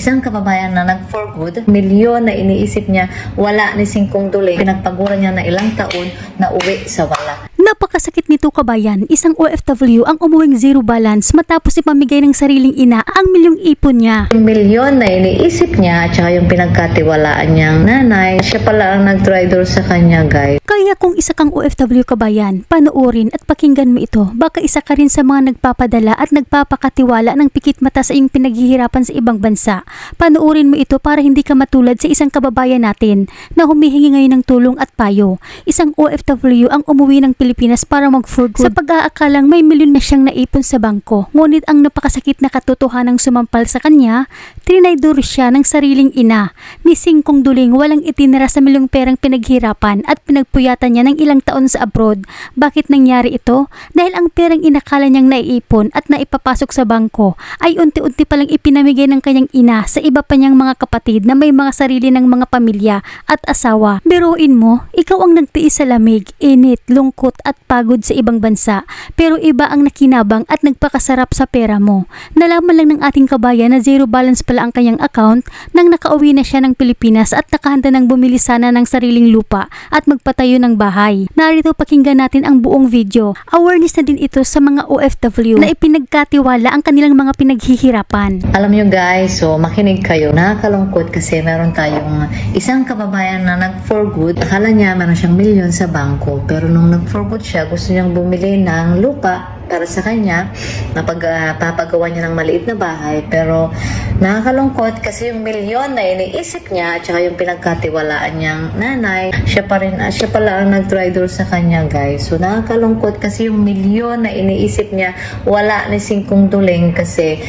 isang kababayan na nag-for good, milyon na iniisip niya, wala ni singkong duling, pinagpaguran niya na ilang taon na uwi sa wala. Napakasakit nito kabayan, isang OFW ang umuwing zero balance matapos ipamigay ng sariling ina ang milyong ipon niya. Yung milyon na iniisip niya at saka yung pinagkatiwalaan niyang nanay, siya pala ang nag-traitor sa kanya, guys. Kaya kung isa kang OFW kabayan, panoorin at pakinggan mo ito. Baka isa ka rin sa mga nagpapadala at nagpapakatiwala ng pikit mata sa iyong pinaghihirapan sa ibang bansa. Panoorin mo ito para hindi ka matulad sa isang kababayan natin na humihingi ngayon ng tulong at payo. Isang OFW ang umuwi ng Pilipinas para mag-for good sa pag-aakalang may milyon na siyang naipon sa bangko. Ngunit ang napakasakit na katotohanang sumampal sa kanya, trinaydor siya ng sariling ina. Ni singkong duling walang itinira sa milyong perang pinaghirapan at pinagpuyatan niya ng ilang taon sa abroad. Bakit nangyari ito? Dahil ang perang inakala niyang naiipon at naipapasok sa bangko ay unti-unti palang ipinamigay ng kanyang ina sa iba pa niyang mga kapatid na may mga sarili ng mga pamilya at asawa. Biruin mo, ikaw ang nagtiis sa lamig, init, lungkot at pagod sa ibang bansa, pero iba ang nakinabang at nagpakasarap sa pera mo. Nalaman lang ng ating kabayan na zero balance pala ang kanyang account nang nakauwi na siya ng Pilipinas at nakahanda ng bumili sana ng sariling lupa at magpatayo ng bahay. Narito pakinggan natin ang buong video. Awareness na din ito sa mga OFW na ipinagkatiwala ang kanilang mga pinaghihirapan. Alam nyo guys, so makinig kayo. Nakakalungkot kasi meron tayong isang kababayan na nag-for good. Akala niya meron siyang milyon sa bangko, pero nung nag-for good siya, gusto niyang bumili ng lupa para sa kanya na papagawa niya ng maliit na bahay, pero nakakalungkot kasi yung milyon na iniisip niya at saka yung pinagkatiwalaan niyang nanay, siya pala ang nag-traitor sa kanya, guys. So nakakalungkot kasi yung milyon na iniisip niya wala ni singkong duling kasi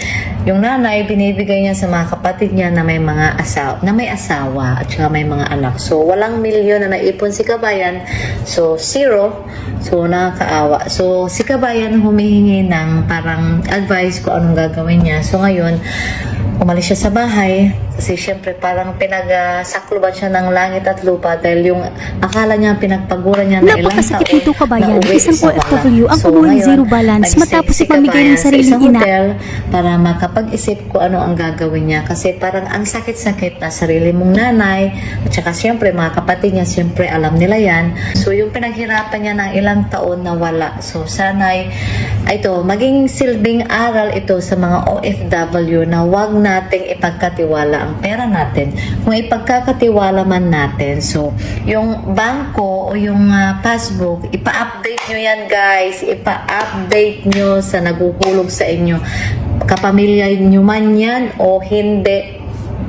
yung nanay binibigay niya sa mga kapatid niya na may mga asawa at saka may mga anak. So walang milyon na naipon si kabayan, so zero. So nakakaawa. So si kabayan humihingi ng parang advice ko anong gagawin niya. So ngayon, umalis siya sa bahay kasi syempre parang pinagsakloban siya ng langit at lupa dahil yung akala niya pinagpaguran niya na ilang taon napakasakit nito kabayan, na isang OFW ang umuwing zero balance matapos ipamigay ng sariling ina para makapag-isip ko ano ang gagawin niya kasi parang ang sakit-sakit na sarili mong nanay at saka syempre mga kapatid niya syempre alam nila yan. So yung pinaghirapan niya ng ilang taon na wala. So sana'y ito maging silbing aral ito sa mga OFW na wag nating ipagkatiwala ang pera natin. Kung ipagkakatiwala man natin, so yung bangko o yung passbook, ipa-update nyo yan guys. Ipa-update nyo sa naguhulog sa inyo. Kapamilya nyo man yan o hindi.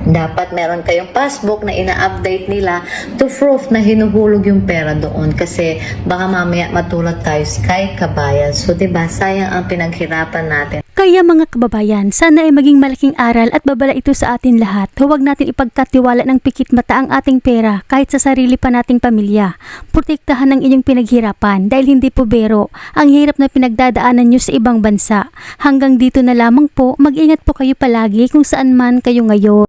Dapat meron kayong passbook na ina-update nila to proof na hinuhulog yung pera doon kasi baka mamaya matulad tayo kay kabayan. So diba, sayang ang pinaghirapan natin. Kaya mga kababayan, sana ay maging malaking aral at babala ito sa atin lahat. Huwag natin ipagkatiwala ng pikit mata ang ating pera kahit sa sarili pa nating pamilya. Protektahan ang inyong pinaghirapan dahil hindi po bero ang hirap na pinagdadaanan nyo sa ibang bansa. Hanggang dito na lamang po, mag-ingat po kayo palagi kung saan man kayo ngayon.